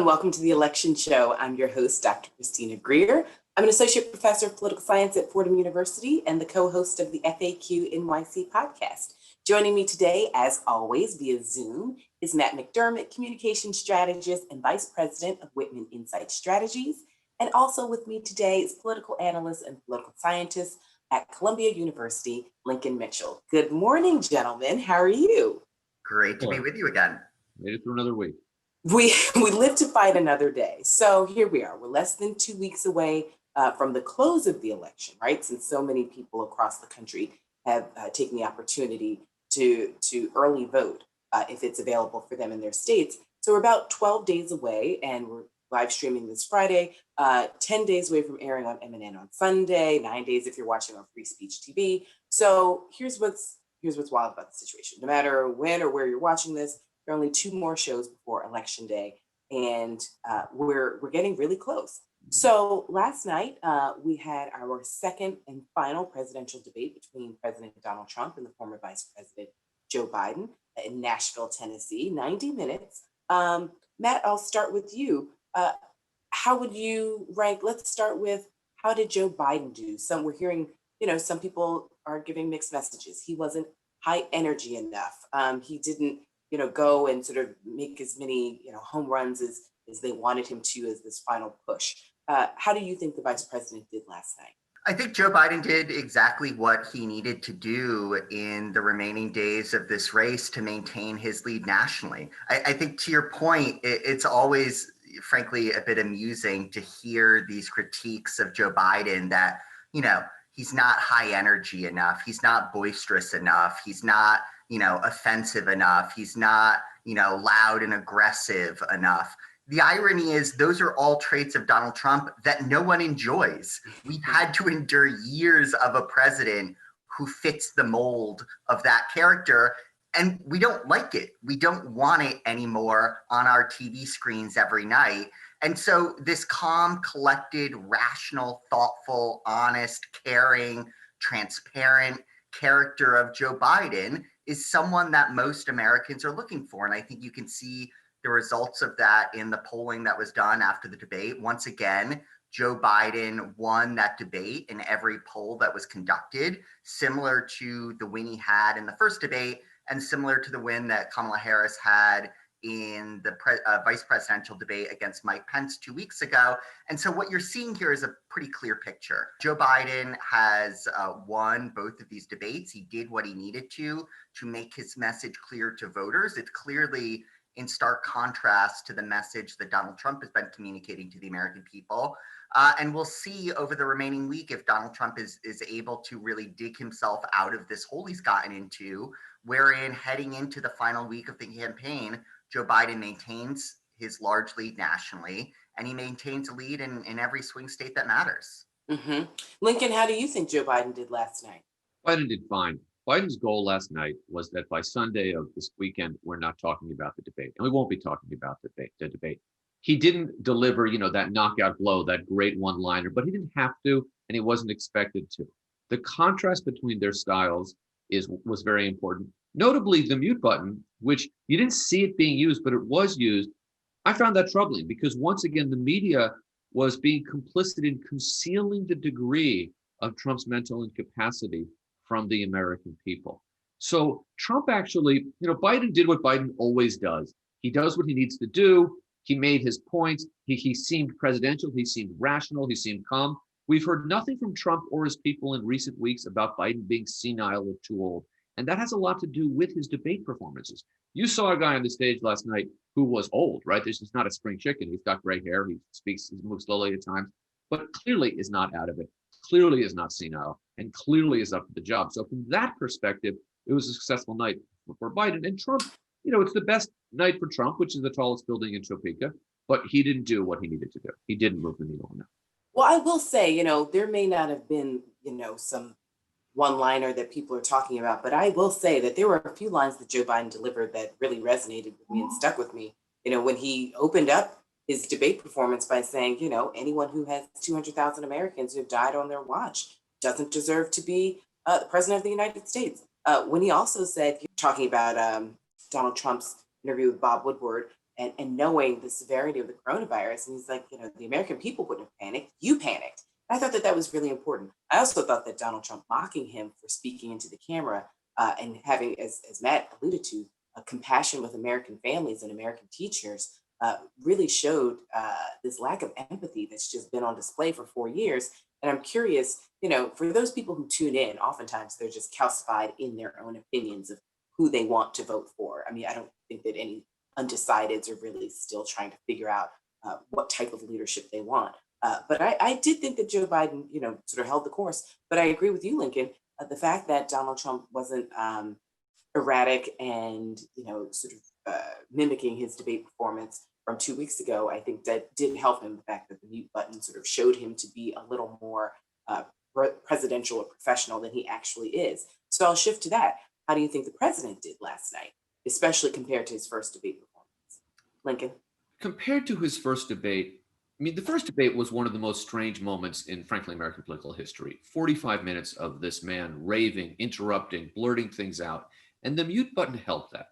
welcome to the Election Show. I'm your host, Dr. Christina Greer. I'm an associate professor of political science at Fordham University and the co-host of the FAQ NYC podcast. Joining me today, as always, via Zoom, is Matt McDermott, communication strategist and vice president of Whitman Insight Strategies. And also with me today is political analyst and political scientist at Columbia University, Lincoln Mitchell. Good morning, gentlemen. How are you? Great to be with you again. Made it through another week. We live to fight another day. So here we are. We're less than 2 weeks away from the close of the election, right? Since so many people across the country have taken the opportunity to early vote if it's available for them in their states. So we're about 12 days away, and we're live streaming this Friday, 10 days away from airing on MNN on Sunday, 9 days if you're watching on Free Speech TV. So here's what's wild about the situation. No matter when or where you're watching this, there are only 2 more shows before Election Day, and we're getting really close. So last night, we had our second and final presidential debate between President Donald Trump and the former Vice President Joe Biden in Nashville, Tennessee, 90 minutes. Matt, I'll start with you. How would you rank? Let's start with, how did Joe Biden do? We're hearing, some people are giving mixed messages. He wasn't high energy enough. He didn't go and sort of make as many, home runs as they wanted him to as this final push. How do you think the vice president did last night? I think Joe Biden did exactly what he needed to do in the remaining days of this race to maintain his lead nationally. I think, to your point, it's always, frankly, a bit amusing to hear these critiques of Joe Biden that, he's not high energy enough. He's not boisterous enough. He's not offensive enough. He's not, loud and aggressive enough. The irony is those are all traits of Donald Trump that no one enjoys. We've had to endure years of a president who fits the mold of that character, and we don't like it. We don't want it anymore on our TV screens every night. And so this calm, collected, rational, thoughtful, honest, caring, transparent character of Joe Biden is someone that most Americans are looking for. And I think you can see the results of that in the polling that was done after the debate. Once again, Joe Biden won that debate in every poll that was conducted, similar to the win he had in the first debate and similar to the win that Kamala Harris had in the vice presidential debate against Mike Pence 2 weeks ago. And so what you're seeing here is a pretty clear picture. Joe Biden has won both of these debates. He did what he needed to make his message clear to voters. It's clearly in stark contrast to the message that Donald Trump has been communicating to the American people. And we'll see over the remaining week if Donald Trump is able to really dig himself out of this hole he's gotten into, wherein heading into the final week of the campaign, Joe Biden maintains his large lead nationally, and he maintains a lead in every swing state that matters. Mm-hmm. Lincoln, how do you think Joe Biden did last night? Biden did fine. Biden's goal last night was that by Sunday of this weekend, we're not talking about the debate, and we won't be talking about the debate. He didn't deliver, that knockout blow, that great one-liner, but he didn't have to, and he wasn't expected to. The contrast between their styles was very important. Notably, the mute button, which you didn't see it being used, but it was used. I found that troubling because once again, the media was being complicit in concealing the degree of Trump's mental incapacity from the American people. So Trump actually, Biden did what Biden always does. He does what he needs to do. He made his points. He seemed presidential. He seemed rational. He seemed calm. We've heard nothing from Trump or his people in recent weeks about Biden being senile or too old. And that has a lot to do with his debate performances. You saw a guy on the stage last night who was old, right? This is not a spring chicken. He's got gray hair. He moves slowly at times, but clearly is not out of it, clearly is not senile, and clearly is up to the job. So from that perspective, it was a successful night for Biden. And Trump, it's the best night for Trump, which is the tallest building in Topeka, but he didn't do what he needed to do. He didn't move the needle enough. Well, I will say, there may not have been, some one-liner that people are talking about, but I will say that there were a few lines that Joe Biden delivered that really resonated with me and stuck with me. When he opened up his debate performance by saying, anyone who has 200,000 Americans who have died on their watch doesn't deserve to be the president of the United States. When he also said, talking about Donald Trump's interview with Bob Woodward, and knowing the severity of the coronavirus. And he's like, the American people wouldn't have panicked. You panicked. I thought that that was really important. I also thought that Donald Trump mocking him for speaking into the camera and having, as Matt alluded to, a compassion with American families and American teachers really showed this lack of empathy that's just been on display for 4 years. And I'm curious, for those people who tune in, oftentimes they're just calcified in their own opinions of who they want to vote for. I mean, I don't think that any undecideds are really still trying to figure out what type of leadership they want. But I did think that Joe Biden, sort of held the course. But I agree with you, Lincoln. The fact that Donald Trump wasn't erratic and, sort of mimicking his debate performance from 2 weeks ago, I think that did help him. The fact that the mute button sort of showed him to be a little more presidential or professional than he actually is. So I'll shift to that. How do you think the president did last night, especially compared to his first debate performance? Lincoln? Compared to his first debate, I mean, the first debate was one of the most strange moments in, frankly, American political history. 45 minutes of this man raving, interrupting, blurting things out, and the mute button helped that.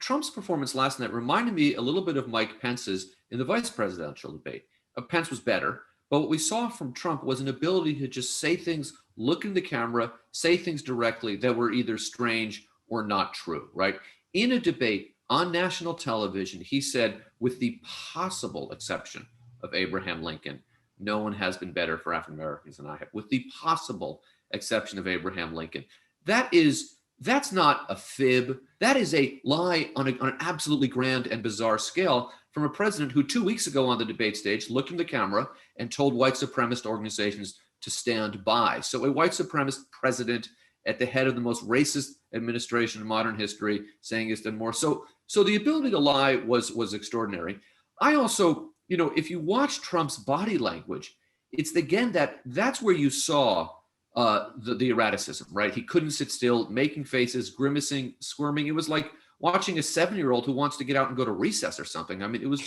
Trump's performance last night reminded me a little bit of Mike Pence's in the vice presidential debate. Pence was better, but what we saw from Trump was an ability to just say things, look in the camera, say things directly that were either strange or not true, right? In a debate on national television, he said, with the possible exception of Abraham Lincoln, no one has been better for African Americans than I have, with the possible exception of Abraham Lincoln. That's not a fib. That is a lie on an absolutely grand and bizarre scale from a president who 2 weeks ago on the debate stage looked in the camera and told white supremacist organizations to stand by. So a white supremacist president at the head of the most racist administration in modern history saying he's done more. So the ability to lie was extraordinary. I also, if you watch Trump's body language, it's again that's where you saw the erraticism, right? He couldn't sit still, making faces, grimacing, squirming. It was like watching a 7-year-old who wants to get out and go to recess or something. I mean, it was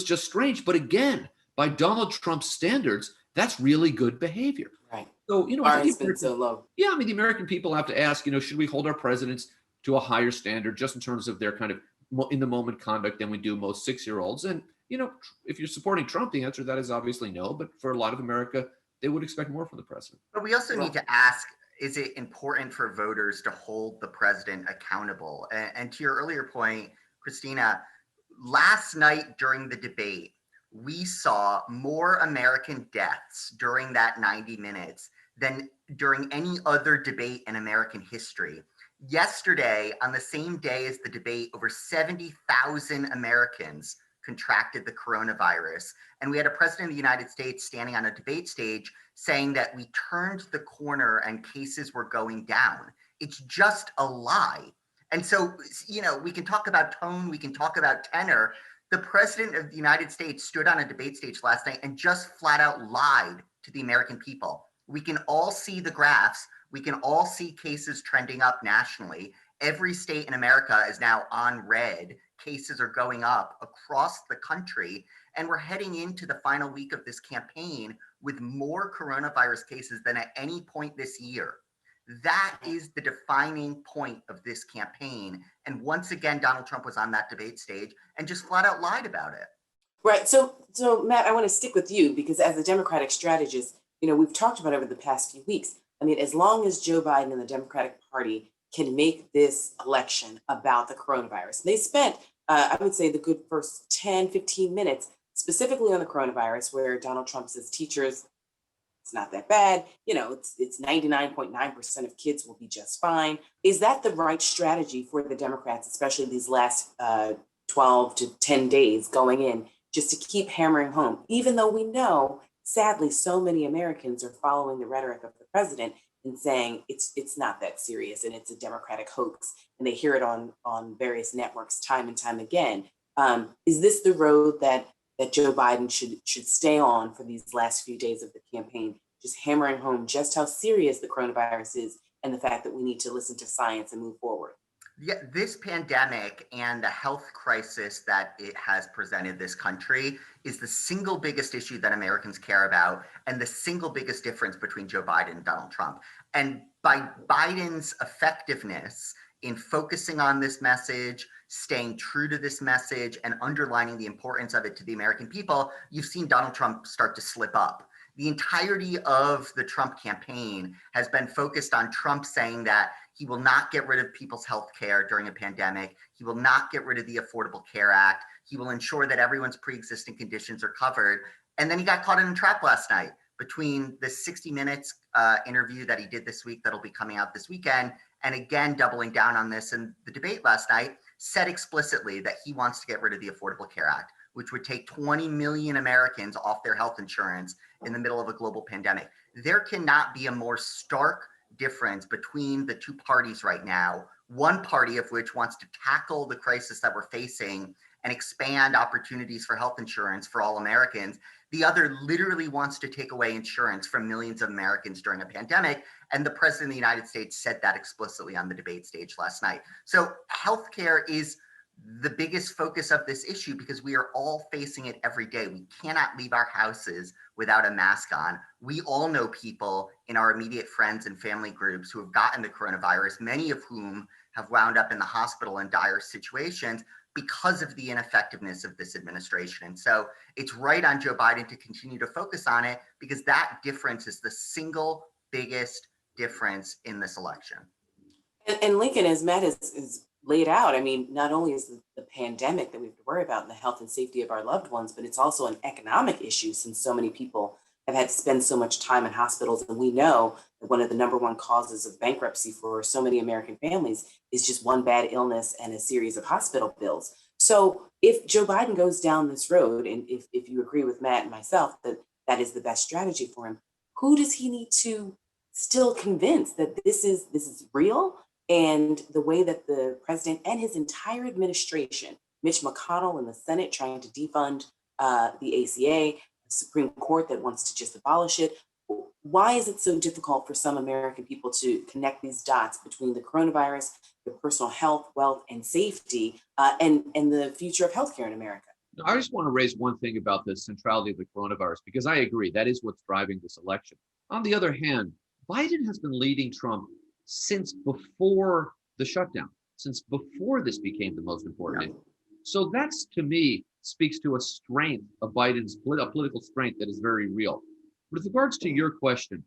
just strange. But again, by Donald Trump's standards, that's really good behavior. Right. So, Bar has been so low. Yeah, I mean, the American people have to ask, should we hold our presidents to a higher standard just in terms of their kind of in the moment conduct than we do most 6-year-olds? And, if you're supporting Trump, the answer to that is obviously no. But for a lot of America, they would expect more from the president. But we also need to ask, is it important for voters to hold the president accountable? And to your earlier point, Christina, last night during the debate, we saw more American deaths during that 90 minutes than during any other debate in American history. Yesterday, on the same day as the debate, over 70,000 Americans contracted the coronavirus. And we had a president of the United States standing on a debate stage saying that we turned the corner and cases were going down. It's just a lie. And so, we can talk about tone, we can talk about tenor. The president of the United States stood on a debate stage last night and just flat out lied to the American people. We can all see the graphs. We can all see cases trending up nationally. Every state in America is now on red. Cases are going up across the country. And we're heading into the final week of this campaign with more coronavirus cases than at any point this year. That is the defining point of this campaign. And once again, Donald Trump was on that debate stage and just flat out lied about it. Right. So Matt, I want to stick with you because as a Democratic strategist, we've talked about over the past few weeks. I mean, as long as Joe Biden and the Democratic Party can make this election about the coronavirus, they spent, I would say, the good first 10, 15 minutes specifically on the coronavirus, where Donald Trump says teachers, it's not that bad. It's 99.9% of kids will be just fine. Is that the right strategy for the Democrats, especially these last 12 to 10 days going in, just to keep hammering home, even though we know, sadly, so many Americans are following the rhetoric of the president and saying it's not that serious and it's a Democratic hoax, and they hear it on various networks time and time again. Is this the road that Joe Biden should stay on for these last few days of the campaign, just hammering home just how serious the coronavirus is and the fact that we need to listen to science and move forward? Yeah, this pandemic and the health crisis that it has presented this country is the single biggest issue that Americans care about and the single biggest difference between Joe Biden and Donald Trump. And by Biden's effectiveness in focusing on this message, staying true to this message and underlining the importance of it to the American people, you've seen Donald Trump start to slip up. The entirety of the Trump campaign has been focused on Trump saying that he will not get rid of people's health care during a pandemic. He will not get rid of the Affordable Care Act. He will ensure that everyone's pre-existing conditions are covered. And then he got caught in a trap last night between the 60 Minutes interview that he did this week that'll be coming out this weekend, and again, doubling down on this in the debate last night, said explicitly that he wants to get rid of the Affordable Care Act, which would take 20 million Americans off their health insurance in the middle of a global pandemic. There cannot be a more stark difference between the two parties right now, one party of which wants to tackle the crisis that we're facing and expand opportunities for health insurance for all Americans. The other literally wants to take away insurance from millions of Americans during a pandemic. And the president of the United States said that explicitly on the debate stage last night. So healthcare is the biggest focus of this issue because we are all facing it every day. We cannot leave our houses without a mask on. We all know people in our immediate friends and family groups who have gotten the coronavirus, many of whom have wound up in the hospital in dire situations because of the ineffectiveness of this administration. And so it's right on Joe Biden to continue to focus on it because that difference is the single biggest difference in this election. And Lincoln, as Matt is laid out, I mean, not only is the pandemic that we have to worry about and the health and safety of our loved ones, but it's also an economic issue since so many people have had to spend so much time in hospitals. And we know that one of the number one causes of bankruptcy for so many American families is just one bad illness and a series of hospital bills. So if Joe Biden goes down this road, and if you agree with Matt and myself that that is the best strategy for him, who does he need to still convince that this is real? And the way that the president and his entire administration, Mitch McConnell in the Senate trying to defund the ACA, the Supreme Court that wants to just abolish it. Why is it so difficult for some American people to connect these dots between the coronavirus, their personal health, wealth, and safety, and the future of healthcare in America? I just want to raise one thing about the centrality of the coronavirus, because I agree that is what's driving this election. On the other hand, Biden has been leading Trump since before the shutdown, since before this became the most important issue. So that's, to me, speaks to a strength of Biden's political strength that is very real. With regards to your question,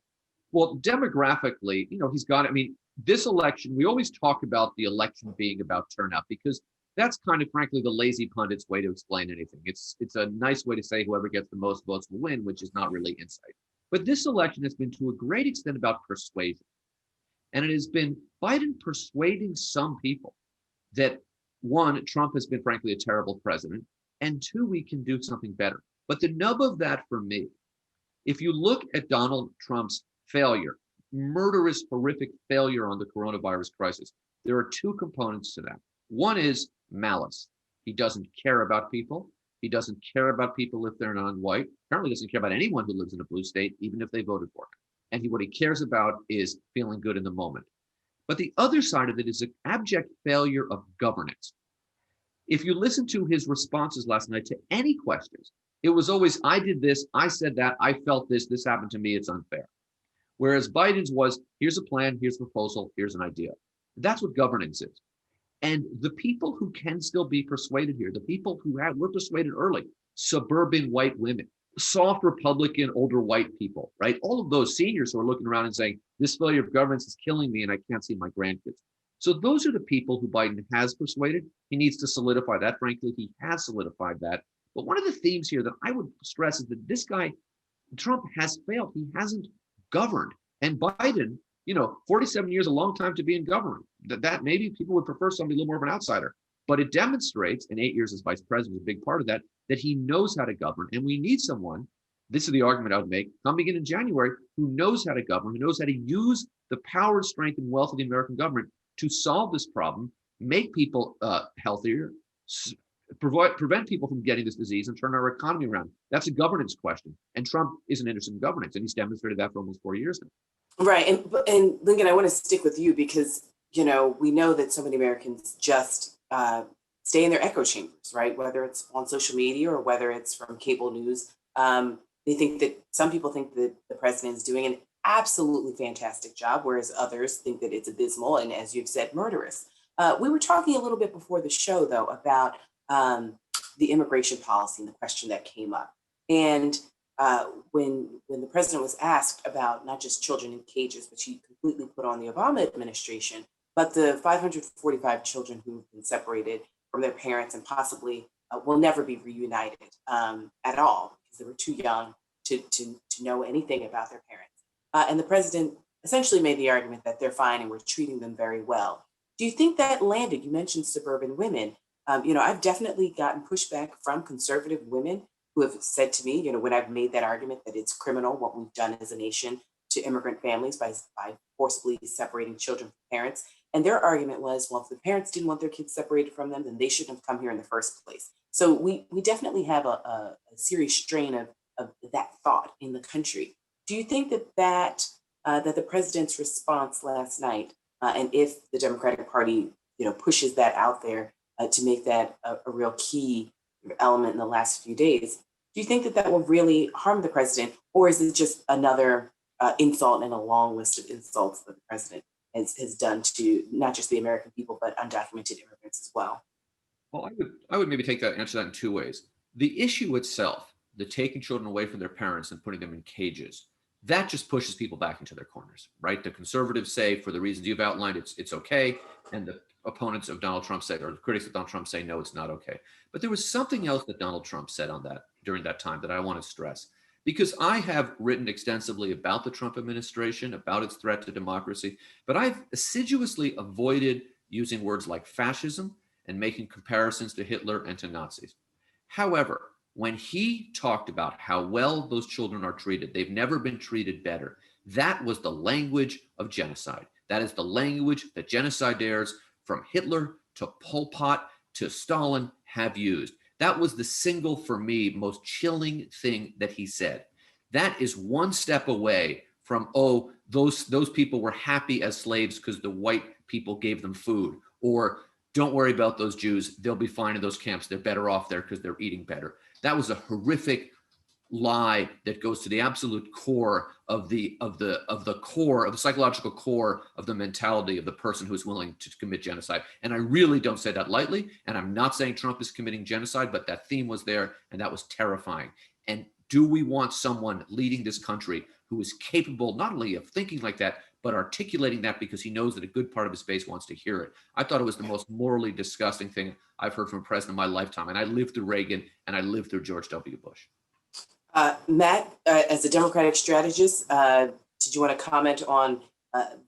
well, demographically, he's got, I mean, this election, we always talk about the election being about turnout because that's kind of, frankly, the lazy pundit's way to explain anything. It's a nice way to say whoever gets the most votes will win, which is not really insight. But this election has been to a great extent about persuasion. And it has been Biden persuading some people that, one, Trump has been, frankly, a terrible president, and two, we can do something better. But the nub of that for me, if you look at Donald Trump's failure, murderous, horrific failure on the coronavirus crisis, there are two components to that. One is malice. He doesn't care about people. He doesn't care about people if they're non-white. Apparently doesn't care about anyone who lives in a blue state, even if they voted for him. And what he cares about is feeling good in the moment. But the other side of it is an abject failure of governance. If you listen to his responses last night to any questions, it was always, I did this, I said that, I felt this happened to me, it's unfair. Whereas Biden's was, here's a plan, here's a proposal, here's an idea. That's what governance is. And the people who can still be persuaded here, the people who were persuaded early, suburban white women, soft Republican, older white people, right? All of those seniors who are looking around and saying, this failure of governance is killing me and I can't see my grandkids. So those are the people who Biden has persuaded. He needs to solidify that. Frankly, he has solidified that. But one of the themes here that I would stress is that this guy, Trump, has failed. He hasn't governed. And Biden, 47 years, a long time to be in government. That maybe people would prefer somebody a little more of an outsider. But it demonstrates, and 8 years as vice president is a big part of that, that he knows how to govern. And we need someone, this is the argument I would make, coming in January, who knows how to govern, who knows how to use the power, strength, and wealth of the American government to solve this problem, make people healthier, prevent people from getting this disease, and turn our economy around. That's a governance question. And Trump isn't interested in governance, and he's demonstrated that for almost 4 years now. Right. And Lincoln, I want to stick with you because, we know that so many Americans just stay in their echo chambers, right? Whether it's on social media or whether it's from cable news. They think that some people think that the president is doing an absolutely fantastic job, whereas others think that it's abysmal and, as you've said, murderous. We were talking a little bit before the show, though, about the immigration policy and the question that came up. And when the president was asked about not just children in cages, which he completely put on the Obama administration, but the 545 children who've been separated from their parents and possibly will never be reunited at all because they were too young to know anything about their parents. And the president essentially made the argument that they're fine and we're treating them very well. Do you think that landed? You mentioned suburban women. I've definitely gotten pushback from conservative women who have said to me, when I've made that argument that it's criminal what we've done as a nation to immigrant families by forcibly separating children from parents. And their argument was, well, if the parents didn't want their kids separated from them, then they shouldn't have come here in the first place. So we definitely have a serious strain of that thought in the country. Do you think that the president's response last night, and if the Democratic Party, pushes that out there to make that a real key element in the last few days, do you think that will really harm the president, or is it just another insult in a long list of insults that the president has done to not just the American people, but undocumented immigrants as well? Well, I would maybe answer that in two ways. The issue itself, the taking children away from their parents and putting them in cages, that just pushes people back into their corners, right? The conservatives say, for the reasons you've outlined, it's okay, and the opponents of Donald Trump say, or the critics of Donald Trump say, no, it's not okay. But there was something else that Donald Trump said on that during that time that I want to stress, because I have written extensively about the Trump administration, about its threat to democracy, but I've assiduously avoided using words like fascism and making comparisons to Hitler and to Nazis. However, when he talked about how well those children are treated, they've never been treated better. That was the language of genocide. That is the language that genocidaires from Hitler to Pol Pot to Stalin have used. That was the single, for me, most chilling thing that he said. That is one step away from, oh, those people were happy as slaves because the white people gave them food, or don't worry about those Jews, they'll be fine in those camps, they're better off there because they're eating better. That was a horrific lie that goes to the absolute core of the psychological core of the mentality of the person who is willing to commit genocide. And I really don't say that lightly. And I'm not saying Trump is committing genocide, but that theme was there, and that was terrifying. And do we want someone leading this country who is capable not only of thinking like that, but articulating that because he knows that a good part of his base wants to hear it? I thought it was the most morally disgusting thing I've heard from a president in my lifetime. And I lived through Reagan and I lived through George W. Bush. Matt, as a Democratic strategist, did you want to comment on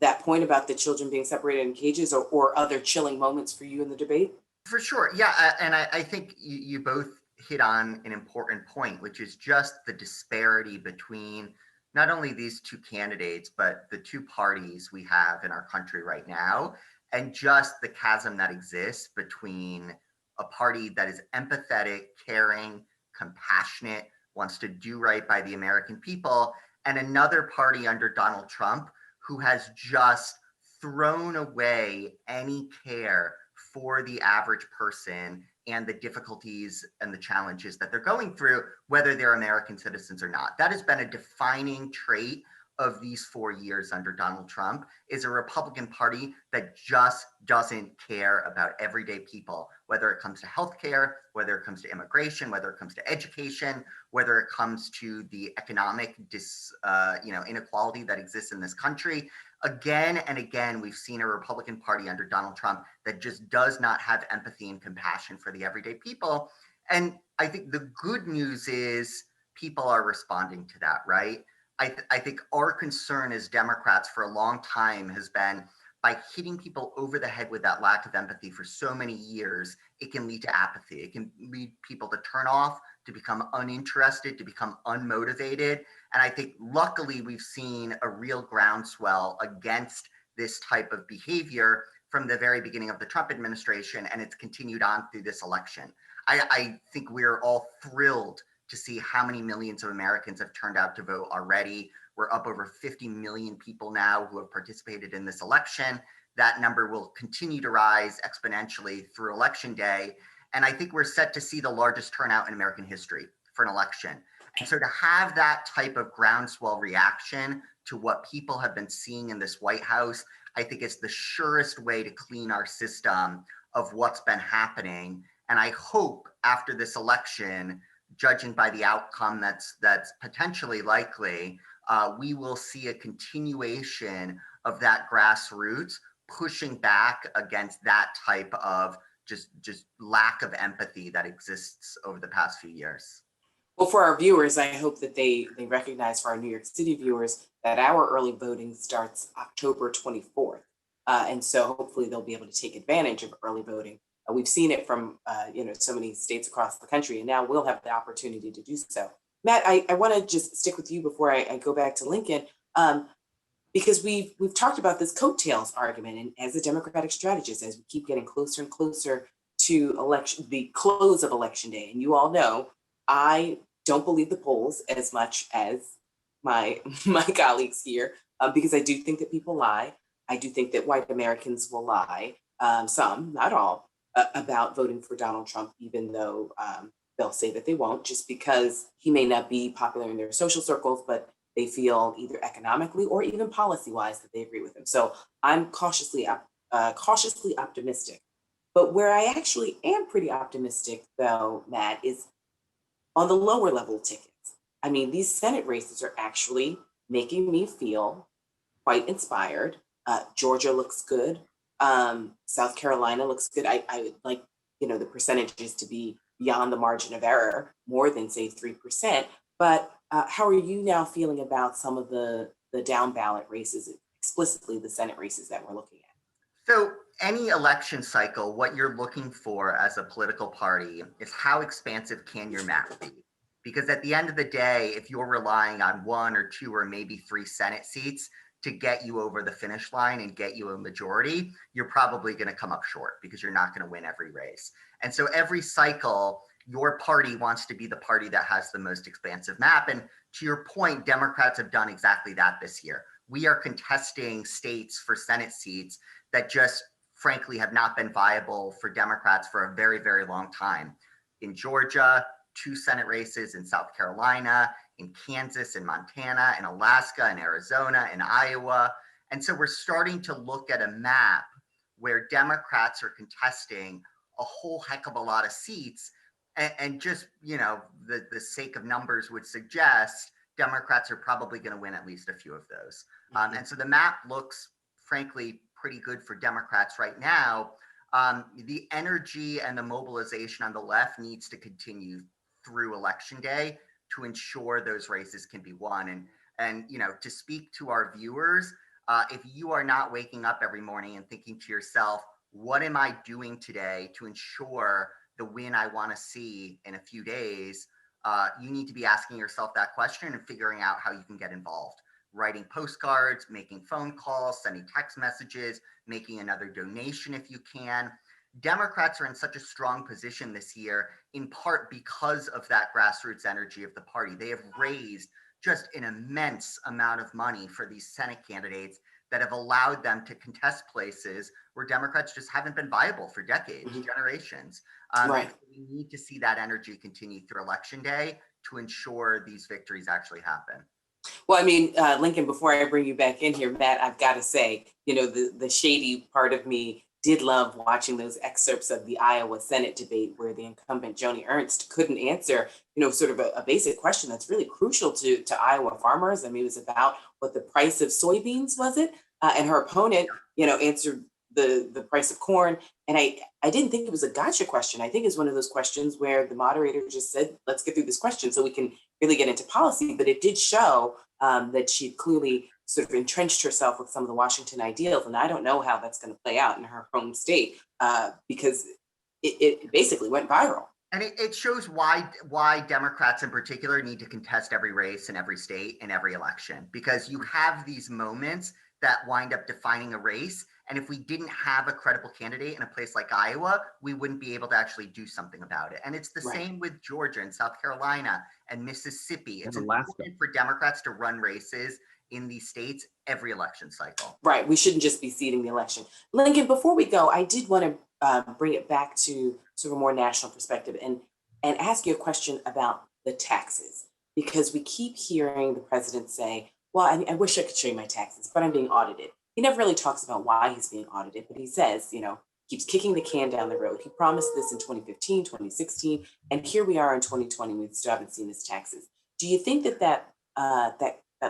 that point about the children being separated in cages, or other chilling moments for you in the debate? For sure. Yeah. And I think you both hit on an important point, which is just the disparity between not only these two candidates, but the two parties we have in our country right now, and just the chasm that exists between a party that is empathetic, caring, compassionate, wants to do right by the American people, and another party under Donald Trump who has just thrown away any care for the average person and the difficulties and the challenges that they're going through, whether they're American citizens or not. That has been a defining trait of these 4 years under Donald Trump, is a Republican Party that just doesn't care about everyday people, whether it comes to healthcare, whether it comes to immigration, whether it comes to education, whether it comes to the economic inequality that exists in this country. Again and again, we've seen a Republican Party under Donald Trump that just does not have empathy and compassion for the everyday people. And I think the good news is people are responding to that, right? I think our concern as Democrats for a long time has been, by hitting people over the head with that lack of empathy for so many years, it can lead to apathy. It can lead people to turn off, to become uninterested, to become unmotivated. And I think luckily we've seen a real groundswell against this type of behavior from the very beginning of the Trump administration, and it's continued on through this election. I think we're all thrilled to see how many millions of Americans have turned out to vote already. We're up over 50 million people now who have participated in this election. That number will continue to rise exponentially through election day. And I think we're set to see the largest turnout in American history for an election. And so to have that type of groundswell reaction to what people have been seeing in this White House, I think it's the surest way to clean our system of what's been happening. And I hope after this election, judging by the outcome that's potentially likely, we will see a continuation of that grassroots pushing back against that type of just lack of empathy that exists over the past few years. Well, for our viewers, I hope that they recognize, for our New York City viewers, that our early voting starts October 24th. And so hopefully they'll be able to take advantage of early voting. We've seen it from so many states across the country, and now we'll have the opportunity to do so. Matt, I want to just stick with you before I go back to Lincoln, because we've talked about this coattails argument, and as a Democratic strategist, as we keep getting closer and closer to the close of election day, and you all know, I don't believe the polls as much as my colleagues here, because I do think that people lie. I do think that white Americans will lie, some, not all, about voting for Donald Trump, even though they'll say that they won't, just because he may not be popular in their social circles, but they feel either economically or even policy-wise that they agree with him. So I'm cautiously optimistic. But where I actually am pretty optimistic, though, Matt, is on the lower level tickets. I mean, these Senate races are actually making me feel quite inspired. Georgia looks good. South Carolina looks good. I would like, the percentages to be beyond the margin of error, more than say 3%. But how are you now feeling about some of the down ballot races, explicitly the Senate races that we're looking at? So any election cycle, what you're looking for as a political party is how expansive can your map be? Because at the end of the day, if you're relying on 1 or 2 or maybe 3 Senate seats to get you over the finish line and get you a majority, you're probably going to come up short because you're not going to win every race. And so every cycle, your party wants to be the party that has the most expansive map. And to your point, Democrats have done exactly that this year. We are contesting states for Senate seats that just frankly have not been viable for Democrats for a very, very long time. In Georgia, 2 Senate races, in South Carolina, in Kansas, in Montana, in Alaska, in Arizona, in Iowa. And so we're starting to look at a map where Democrats are contesting a whole heck of a lot of seats. And just, the sake of numbers would suggest Democrats are probably going to win at least a few of those. And so the map looks, frankly, pretty good for Democrats right now. The energy and the mobilization on the left needs to continue through election day to ensure those races can be won. And to speak to our viewers, if you are not waking up every morning and thinking to yourself, what am I doing today to ensure the win I want to see in a few days, you need to be asking yourself that question and figuring out how you can get involved. Writing postcards, making phone calls, sending text messages, making another donation if you can. Democrats are in such a strong position this year, in part because of that grassroots energy of the party. They have raised just an immense amount of money for these Senate candidates that have allowed them to contest places where Democrats just haven't been viable for decades, generations. Right. We need to see that energy continue through election day to ensure these victories actually happen. Well, I mean, Lincoln, before I bring you back in here, Matt, I've got to say, the shady part of me did love watching those excerpts of the Iowa Senate debate where the incumbent Joni Ernst couldn't answer, sort of a basic question that's really crucial to Iowa farmers. I mean, it was about what the price of soybeans was it? And her opponent, answered the price of corn. And I didn't think it was a gotcha question. I think it's one of those questions where the moderator just said, let's get through this question so we can really get into policy. But it did show that she clearly sort of entrenched herself with some of the Washington ideals. And I don't know how that's going to play out in her home state because it basically went viral. And it shows why Democrats in particular need to contest every race in every state in every election, because you have these moments that wind up defining a race. And if we didn't have a credible candidate in a place like Iowa, we wouldn't be able to actually do something about it. And it's the same with Georgia and South Carolina and Mississippi. It's important for Democrats to run races in these states every election cycle. Right. We shouldn't just be seeding the election. Lincoln, before we go, I did want to bring it back to sort of a more national perspective and ask you a question about the taxes, because we keep hearing the president say, well, I wish I could show you my taxes, but I'm being audited. He never really talks about why he's being audited, but he says, keeps kicking the can down the road. He promised this in 2015, 2016, and here we are in 2020. We still haven't seen his taxes. Do you think that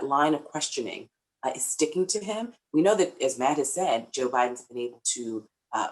line of questioning is sticking to him? We know that, as Matt has said, Joe Biden's been able to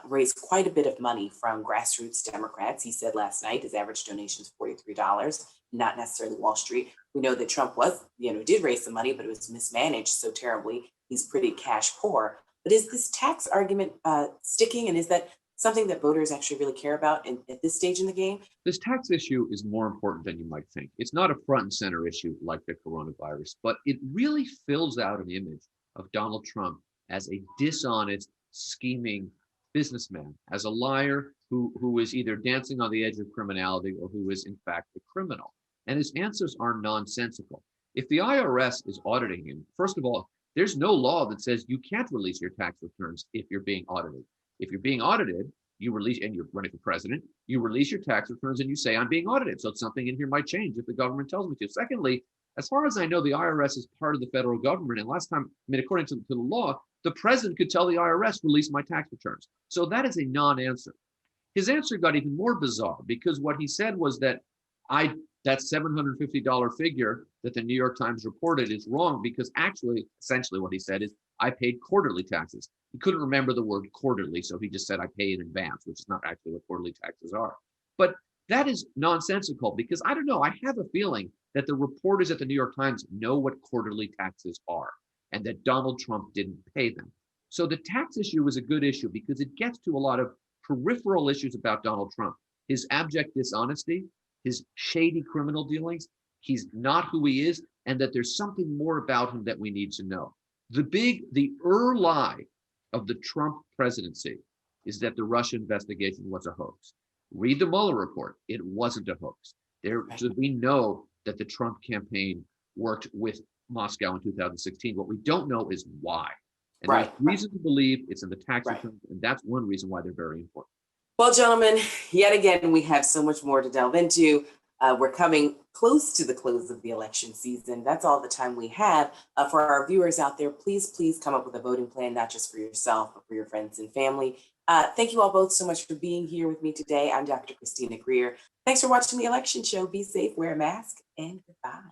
raise quite a bit of money from grassroots Democrats. He said last night his average donation is $43, not necessarily Wall Street. We know that Trump did raise some money, but it was mismanaged so terribly. He's pretty cash poor. But is this tax argument sticking? And is that something that voters actually really care about at this stage in the game? This tax issue is more important than you might think. It's not a front and center issue like the coronavirus, but it really fills out an image of Donald Trump as a dishonest, scheming businessman, as a liar who is either dancing on the edge of criminality or who is in fact a criminal. And his answers are nonsensical. If the IRS is auditing him, first of all, there's no law that says you can't release your tax returns if you're being audited. If you're being audited, you release, and you're running for president, you release your tax returns and you say, I'm being audited. So something in here might change if the government tells me to. Secondly, as far as I know, the IRS is part of the federal government. And last time, I mean, according to the law, the president could tell the IRS, release my tax returns. So that is a non-answer. His answer got even more bizarre because what he said was that that $750 figure that the New York Times reported is wrong because actually, essentially what he said is, I paid quarterly taxes. He couldn't remember the word quarterly, so he just said, I pay in advance, which is not actually what quarterly taxes are. But that is nonsensical because I don't know, I have a feeling that the reporters at the New York Times know what quarterly taxes are and that Donald Trump didn't pay them. So the tax issue is a good issue because it gets to a lot of peripheral issues about Donald Trump. His abject dishonesty, his shady criminal dealings, he's not who he is, and that there's something more about him that we need to know. The lie of the Trump presidency is that the Russia investigation was a hoax. Read the Mueller report. It wasn't a hoax. We know that the Trump campaign worked with Moscow in 2016. What we don't know is why. And there's reason to believe it's in the tax returns, and that's one reason why they're very important. Well, gentlemen, yet again, we have so much more to delve into. We're coming close to the close of the election season. That's all the time we have. For our viewers out there, please come up with a voting plan, not just for yourself, but for your friends and family. Thank you all both so much for being here with me today. I'm Dr. Christina Greer. Thanks for watching the election show. Be safe, wear a mask, and goodbye.